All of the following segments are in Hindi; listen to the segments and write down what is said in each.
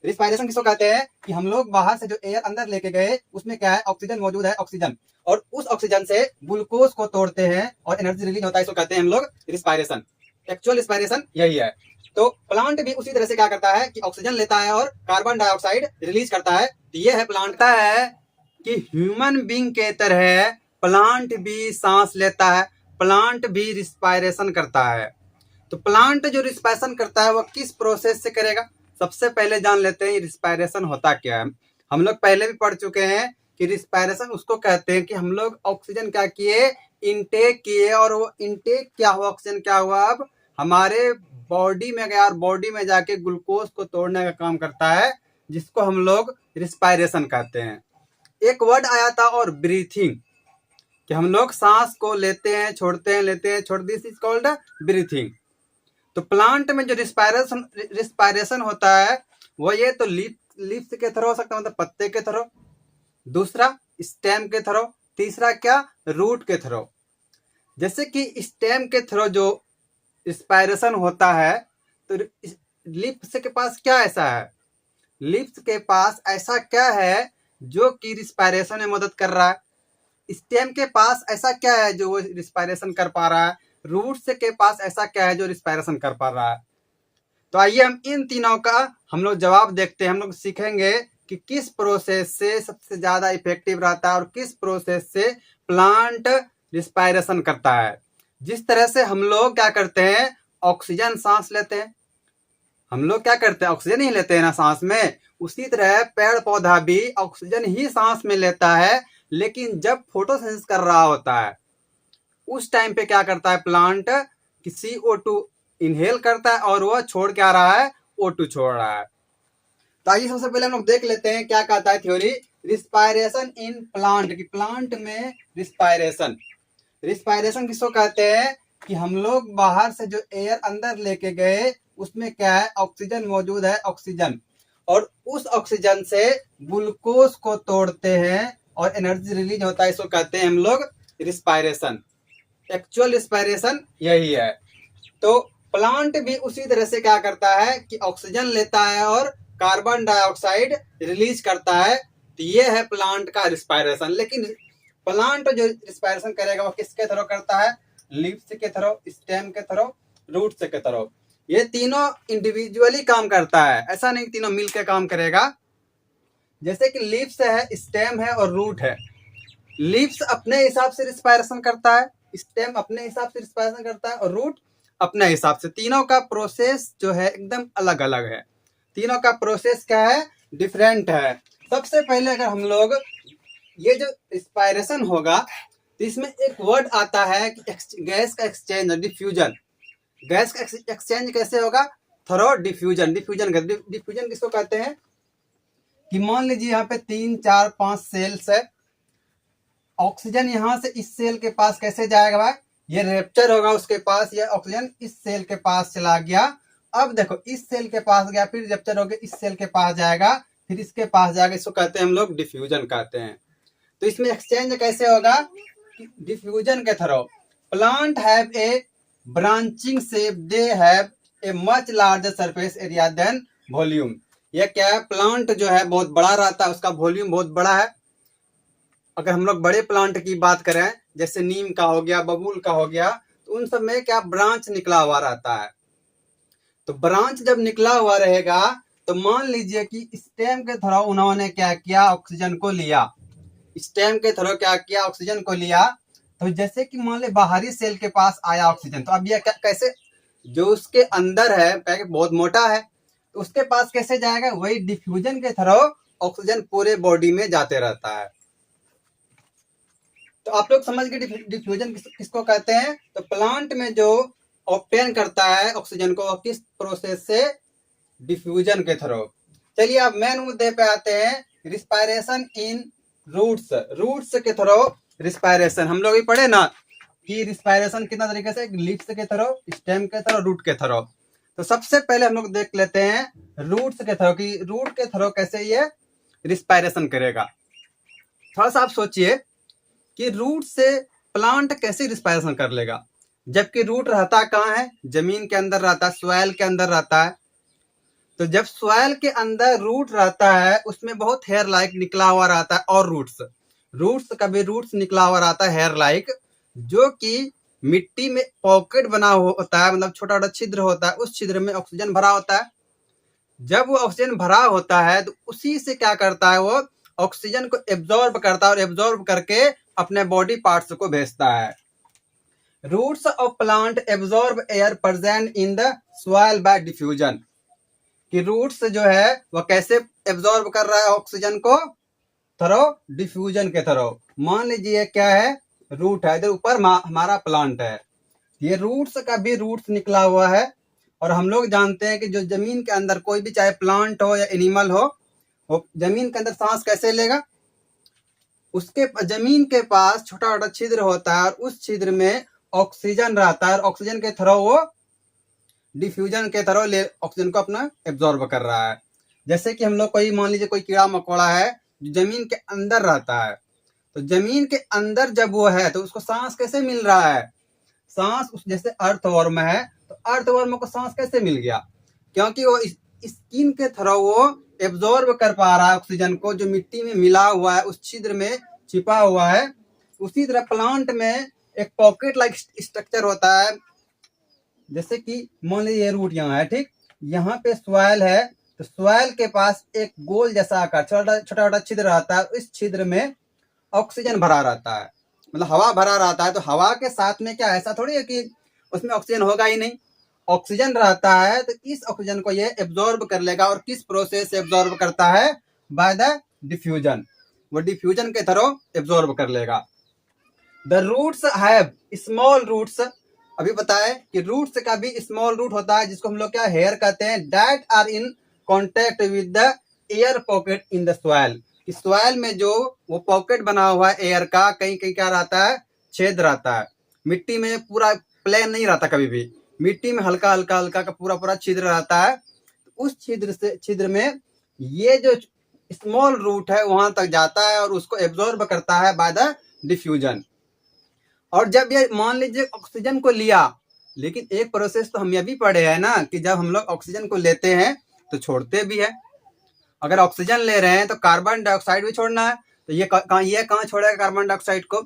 रिस्पायरेशन किसको कहते हैं कि हम लोग बाहर से जो एयर अंदर लेके गए उसमें क्या है, ऑक्सीजन मौजूद है, ऑक्सीजन, और उस ऑक्सीजन से ग्लूकोज को तोड़ते हैं और एनर्जी रिलीज होता है, इसको कहते हैं हम लोग रिस्पायरेशन। एक्चुअल रिस्पायरेशन यही है। तो प्लांट भी उसी तरह से क्या करता है कि ऑक्सीजन लेता है और कार्बन डाइऑक्साइड रिलीज करता है। तो ये है प्लांट का है कि ह्यूमन बींग के तरह प्लांट भी सांस लेता है, प्लांट भी रिस्पायरेशन करता है। तो प्लांट जो रिस्पायरेशन करता है वो किस प्रोसेस से करेगा, सबसे पहले जान लेते हैं रिस्पायरेशन होता क्या है। हम लोग पहले भी पढ़ चुके हैं कि रिस्पायरेशन उसको कहते हैं कि हम लोग ऑक्सीजन क्या किए, इनटेक किए, और वो इनटेक क्या हुआ, ऑक्सीजन क्या हुआ, अब हमारे बॉडी में गया और बॉडी में जाके ग्लूकोज को तोड़ने का काम करता है, जिसको हम लोग रिस्पायरेशन कहते हैं। एक वर्ड आया था और ब्रीथिंग, कि हम लोग सांस को लेते हैं छोड़ते हैं, लेते हैं छोड़, दिस इज कॉल्ड ब्रीथिंग। तो प्लांट में जो रिस्पायरेशन होता है वो ये तो लीव्स के थ्रू हो सकता है, मतलब पत्ते के थ्रू, दूसरा स्टेम के थ्रू, तीसरा क्या, रूट के थ्रू। जैसे कि स्टेम के थ्रू जो रिस्पायरेशन होता है तो लीव्स के पास क्या ऐसा है, लीव्स के पास ऐसा क्या है जो कि रिस्पायरेशन में मदद कर रहा है, स्टेम के पास ऐसा क्या है जो वो रिस्पायरेशन कर पा रहा है, रूट्स के पास ऐसा क्या है जो रिस्पायरेशन कर पा रहा है। तो आइए हम इन तीनों का हम लोग जवाब देखते हैं। हम लोग सीखेंगे कि किस प्रोसेस से सबसे ज्यादा इफेक्टिव रहता है और किस प्रोसेस से प्लांट रिस्पायरेशन करता है। जिस तरह से हम लोग क्या करते हैं, ऑक्सीजन सांस लेते हैं, हम लोग क्या करते हैं, ऑक्सीजन ही लेते हैं ना सांस में, उसी तरह पेड़ पौधा भी ऑक्सीजन ही सांस में लेता है, लेकिन जब फोटोसिंथेसिस कर रहा होता है उस टाइम पे क्या करता है प्लांट कि CO2 इनहेल करता है और वह छोड़ के आ रहा है, O2 छोड़ रहा है। तो आइए सबसे पहले हम लोग देख लेते हैं क्या कहता है थ्योरी रिस्पायरेशन इन प्लांट, की प्लांट में रिस्पायरेशन। रिस्पायरेशन किसको कहते हैं कि हम लोग बाहर से जो एयर अंदर लेके गए उसमें क्या है, ऑक्सीजन मौजूद है, ऑक्सीजन, और उस ऑक्सीजन से ग्लूकोज को तोड़ते हैं और एनर्जी रिलीज होता है, इसको कहते हैं हम लोग रिस्पायरेशन। एक्चुअल रिस्पायरेशन यही है। तो प्लांट भी उसी तरह से क्या करता है कि ऑक्सीजन लेता है और कार्बन डाइऑक्साइड रिलीज करता है। तो ये है प्लांट का रिस्पायरेशन। लेकिन प्लांट जो रिस्पायरेशन करेगा वो किसके थ्रू करता है, लीव्स के थ्रू, स्टेम के थ्रू, रूट्स के थ्रू। ये तीनों इंडिविजुअली काम करता है, ऐसा नहीं तीनों मिलकर काम करेगा। जैसे कि लीव्स है, स्टेम है और रूट है। लीव्स अपने हिसाब से रिस्पायरेशन करता है, स्टेम अपने हिसाब से रिस्पायरेशन करता है और रूट अपने हिसाब से। तीनों का प्रोसेस जो है एकदम अलग अलग है, तीनों का प्रोसेस क्या है, डिफरेंट है। सबसे पहले अगर हम लोग ये जो रिस्पायरेशन होगा तो इसमें एक वर्ड आता है कि गैस का एक्सचेंज, डिफ्यूजन। गैस का एक्सचेंज कैसे होगा, थ्रू डिफ्यूजन। डिफ्यूजन किसको कहते हैं कि मान लीजिए यहाँ पे 3 4 5 सेल्स है, ऑक्सीजन यहाँ से इस सेल के पास कैसे जाएगा भाई, ये रेप्चर होगा उसके पास, ये ऑक्सीजन इस सेल के पास चला गया। अब देखो इस सेल के पास गया, फिर रेप्चर होकर इस सेल के पास जाएगा, फिर इसके पास जाएगा, इसको कहते हैं हम लोग डिफ्यूजन कहते हैं। तो इसमें एक्सचेंज कैसे होगा, डिफ्यूजन के through. Plant have a branching shape, they have a much larger surface area than volume. ये क्या है, प्लांट जो है बहुत बड़ा रहता है, उसका वॉल्यूम बहुत बड़ा है। अगर हम लोग बड़े प्लांट की बात करें जैसे नीम का हो गया, बबूल का हो गया, तो उन सब में क्या ब्रांच निकला हुआ रहता है। तो ब्रांच जब निकला हुआ रहेगा तो मान लीजिए कि स्टेम के थ्रू उन्होंने क्या किया, ऑक्सीजन को लिया, स्टेम के थ्रू क्या किया, ऑक्सीजन को लिया। तो जैसे कि मान ली बाहरी सेल के पास आया ऑक्सीजन, तो अब यह कैसे, जो उसके अंदर है बहुत मोटा है, तो उसके पास कैसे जाएगा, वही डिफ्यूजन के थ्रू ऑक्सीजन पूरे बॉडी में जाते रहता है। तो आप लोग समझ गए डिफ्यूजन किसको कहते हैं। तो प्लांट में जो ऑब्टेन करता है ऑक्सीजन को किस प्रोसेस से, डिफ्यूजन के थ्रू। चलिए अब मेन मुद्दे पे आते हैं, रिस्पायरेशन इन रूट्स। रूट्स के थ्रू रिस्पायरेशन हम लोग भी पढ़े ना कि रिस्पायरेशन कितना तरीके से, लीव्स के थ्रू, स्टेम के थ्रू, रूट के थ्रू। तो सबसे पहले हम लोग देख लेते हैं रूट्स के थ्रू कि रूट के थ्रू कैसे ये रिस्पायरेशन करेगा। थोड़ा सा आप सोचिए कि रूट से प्लांट कैसे रिस्पायरेशन कर लेगा, जबकि रूट रहता कहाँ है, जमीन के अंदर रहता है, सॉइल के अंदर रहता है। तो जब सॉइल के अंदर रूट रहता है उसमें बहुत हेयर लाइक निकला हुआ रहता है, और रूट्स का भी रूट्स निकला हुआ रहता है हेयर लाइक, जो कि मिट्टी में पॉकेट बना होता है, मतलब छोटा छोटा छिद्र होता है, उस छिद्र में ऑक्सीजन भरा होता है। जब वो ऑक्सीजन भरा होता है तो उसी से क्या करता है, वो ऑक्सीजन को एब्जॉर्ब करता है और एब्जॉर्ब करके अपने बॉडी पार्ट्स को भेजता है। Roots of plant absorb air present in the soil by diffusion, कि रूट्स जो है वह कैसे एब्जॉर्ब कर रहा है ऑक्सीजन को, थ्रो डिफ्यूजन के थ्रो। मान लीजिए क्या है, रूट है, इधर ऊपर हमारा प्लांट है, ये रूट्स का भी रूट्स निकला हुआ है। और हम लोग जानते हैं कि जो जमीन के अंदर कोई भी चाहे प्लांट हो या एनिमल हो, वो जमीन के अंदर सांस कैसे लेगा, उसके जमीन के पास छोटा छोटा छिद्र होता है और उस छिद्र में ऑक्सीजन रहता है, और ऑक्सीजन के थ्रो वो डिफ्यूजन के थ्रो ऑक्सीजन को अपना एब्जॉर्ब कर रहा है। जैसे कि हम लोग कोई मान लीजिए कोई कीड़ा मकोड़ा है जो जमीन के अंदर रहता है, तो जमीन के अंदर जब वो है तो उसको सांस कैसे मिल रहा है, सांस उस जैसे अर्थवर्म है तो अर्थवर्म को सांस कैसे मिल गया, क्योंकि वो स्किन के थ्रू वो एब्जॉर्ब कर पा रहा है ऑक्सीजन को, जो मिट्टी में मिला हुआ है उस छिद्र में छिपा हुआ है। उसी तरह प्लांट में एक पॉकेट लाइक स्ट्रक्चर होता है, जैसे कि मान लीजिए ये रूट यहाँ है, ठीक, यहाँ पे सॉइल है, तो सॉइल के पास एक गोल जैसा आकार छोटा छोटा छिद्र रहता है, इस छिद्र में ऑक्सीजन भरा रहता है, मतलब हवा भरा रहता है। तो हवा के साथ में क्या ऐसा थोड़ी है कि उसमें ऑक्सीजन होगा ही नहीं, ऑक्सीजन रहता है, तो इस ऑक्सीजन को ये एब्जॉर्ब कर लेगा। और किस प्रोसेस से एब्जॉर्ब करता है, बाय द डिफ्यूजन, वो डिफ्यूजन के थ्रू एब्जॉर्ब कर लेगा। The roots have small roots, अभी बताए कि रूट्स का भी स्मॉल रूट होता है जिसको हम लोग क्या हेयर कहते हैं, that are in contact with the air pocket in the soil. इस सॉइल में जो वो पॉकेट बना हुआ है एयर का, कहीं कहीं क्या रहता है, छेद रहता है, मिट्टी में पूरा प्लेन नहीं रहता, कभी भी मिट्टी में हल्का हल्का हल्का का पूरा पूरा छिद्र रहता है। उस छिद्र में ये जो स्मॉल रूट है वहां तक जाता है और उसको एब्जॉर्ब करता है बाय द डिफ्यूजन। और जब ये मान लीजिए ऑक्सीजन को लिया, लेकिन एक प्रोसेस तो हम ये भी पढ़े हैं ना कि जब हम लोग ऑक्सीजन को लेते हैं तो छोड़ते भी है। अगर ऑक्सीजन ले रहे हैं तो कार्बन डाइऑक्साइड भी छोड़ना है, तो ये कहाँ छोड़ेगा कार्बन डाइऑक्साइड को,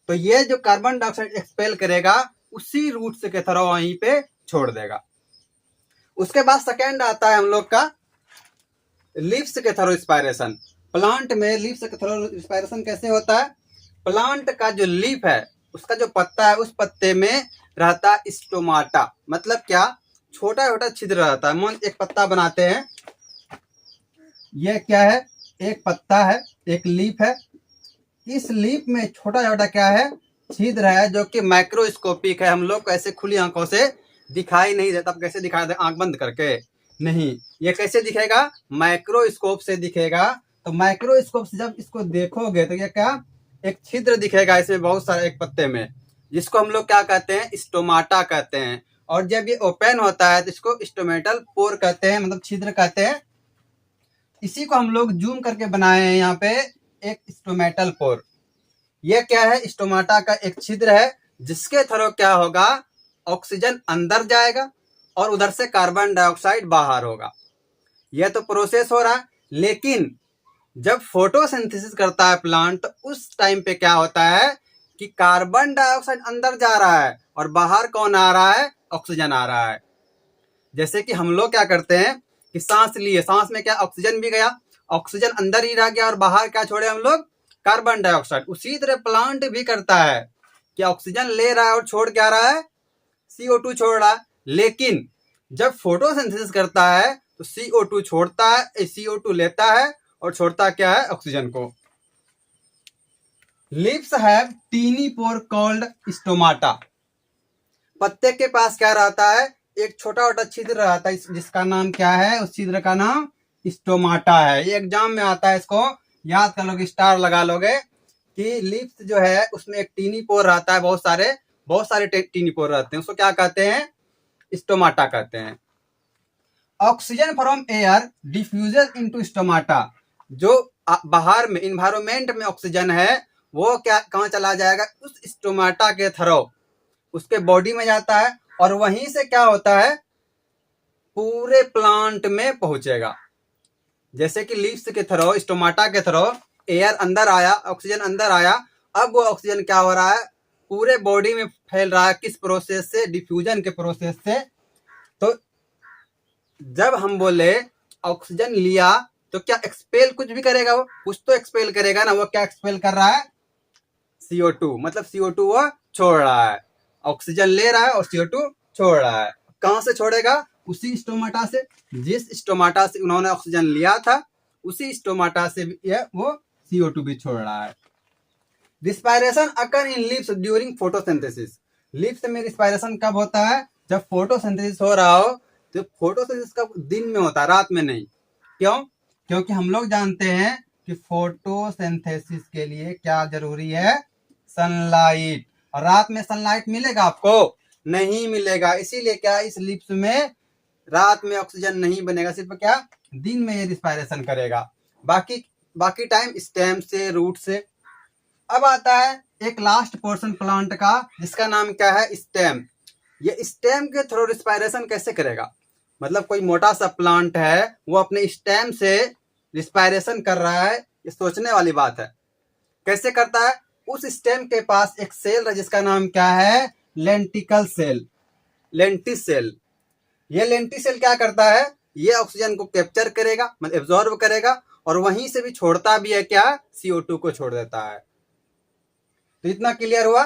तो ये जो कार्बन डाइऑक्साइड एक्सपेल करेगा उसी रूट से के थ्रू वहीं पे छोड़ देगा। उसके बाद सेकेंड आता है हम लोग का लीव्स के थ्रू रिस्पायरेशन। प्लांट में लीव्स के थ्रू रिस्पायरेशन कैसे होता है, प्लांट का जो लीफ है उसका जो पत्ता है उस पत्ते में रहता है स्टोमाटा, मतलब क्या, छोटा छोटा छिद्र रहता है। मान एक पत्ता बनाते हैं, ये क्या है, एक पत्ता है, एक लीफ है, इस लीफ में छोटा छोटा क्या है, छिद्र है, जो कि माइक्रोस्कोपिक है, हम लोग को ऐसे खुली आंखों से दिखाई नहीं देता। कैसे दिखाई दे, आंख बंद करके नहीं, ये कैसे दिखेगा, माइक्रोस्कोप से दिखेगा। तो माइक्रोस्कोप से जब इसको देखोगे तो ये क्या, एक छिद्र दिखेगा इसमें बहुत सारा एक पत्ते में, जिसको हम लोग क्या कहते हैं, स्टोमाटा कहते हैं। और जब ये ओपन होता है तो इसको स्टोमेटल पोर कहते हैं, मतलब छिद्र कहते हैं। इसी को हम लोग जूम करके बनाए हैं यहाँ पे, एक स्टोमेटल पोर। ये क्या है, स्टोमाटा का एक छिद्र है जिसके थ्रू क्या होगा, ऑक्सीजन अंदर जाएगा और उधर से कार्बन डाइऑक्साइड बाहर होगा। यह तो प्रोसेस हो रहा है, लेकिन जब फोटोसिंथेसिस करता है प्लांट तो उस टाइम पे क्या होता है कि कार्बन डाइऑक्साइड अंदर जा रहा है और बाहर कौन आ रहा है, ऑक्सीजन आ रहा है। जैसे कि हम लोग क्या करते हैं कि सांस लिए, सांस में क्या ऑक्सीजन भी गया, ऑक्सीजन अंदर ही रह गया और बाहर क्या छोड़े हम लोग, कार्बन डाइऑक्साइड। उसी तरह प्लांट भी करता है कि ऑक्सीजन ले रहा है और छोड़ क्या रहा है, CO2 छोड़ रहा है। लेकिन जब फोटोसिंथेसिस करता है तो CO2 छोड़ता है, CO2 लेता है और छोड़ता क्या है, ऑक्सीजन को। Leaves have tiny pores called stomata. पत्ते के पास क्या रहता है, एक छोटा छोटा छिद्र रहता है जिसका नाम क्या है, उस छिद्र का नाम स्टोमाटा है। ये एग्जाम में आता है, इसको याद कर लोगे, स्टार लगा लोगे कि लिप्स जो है उसमें एक टीनी पोर रहता है, बहुत सारे टीनी पोर रहते हैं, उसको क्या कहते हैं, स्टोमाटा कहते हैं। Oxygen from air diffuses into stomata, जो बाहर में इन्वायरमेंट में ऑक्सीजन है वो क्या कहाँ चला जाएगा, उस स्टोमाटा के थ्रू उसके बॉडी में जाता है और वहीं से क्या होता है, पूरे प्लांट में पहुंचेगा। जैसे कि लीव्स के थ्रू, स्टोमाटा के थ्रू एयर अंदर आया, ऑक्सीजन अंदर आया, अब वो ऑक्सीजन क्या हो रहा है, पूरे बॉडी में फैल रहा है। किस प्रोसेस से? डिफ्यूजन के प्रोसेस से। तो जब हम बोले ऑक्सीजन लिया तो क्या एक्सपेल कुछ भी करेगा? वो कुछ तो एक्सपेल करेगा ना। वो क्या एक्सपेल कर रहा है? CO2। मतलब CO2 वो छोड़ रहा है। ऑक्सीजन ले रहा है और CO2 छोड़ रहा है। कहां से छोड़ेगा? उसी स्टोमाटा से। जिस स्टोमाटा से उन्होंने ऑक्सीजन लिया था, उसी स्टोमाटा से वो CO2 भी छोड़ रहा है। Respiration occur in leaves during photosynthesis. Leaves में रिस्पायरेशन कब होता है? जब फोटोसिंथेसिस हो रहा हो। तो फोटोसिंथेसिस का दिन में होता है, रात में नहीं। क्यों? क्योंकि हम लोग जानते हैं कि फोटोसिंथेसिस के लिए क्या जरूरी है? सनलाइट। और रात में सनलाइट मिलेगा आपको? नहीं मिलेगा। इसीलिए क्या इस लीव्स में रात में ऑक्सीजन नहीं बनेगा, सिर्फ क्या दिन में ये रिस्पायरेशन करेगा। बाकी टाइम स्टेम से, रूट से। अब आता है एक लास्ट पोर्शन प्लांट का, जिसका नाम क्या है? स्टेम। ये स्टेम के थ्रू रिस्पायरेशन कैसे करेगा? मतलब कोई मोटा सा प्लांट है, वो अपने स्टेम से रिस्पायरेशन कर रहा है। ये सोचने वाली बात है। कैसे करता है? उस स्टेम के पास एक सेल है जिसका नाम क्या है? Lenticel cell, lentils cell. ये लेंटिस सेल क्या करता है? ये ऑक्सीजन को कैप्चर करेगा, मतलब एब्जॉर्ब करेगा, और वहीं से भी छोड़ता भी है क्या? CO2 को छोड़ देता है। तो इतना क्लियर हुआ।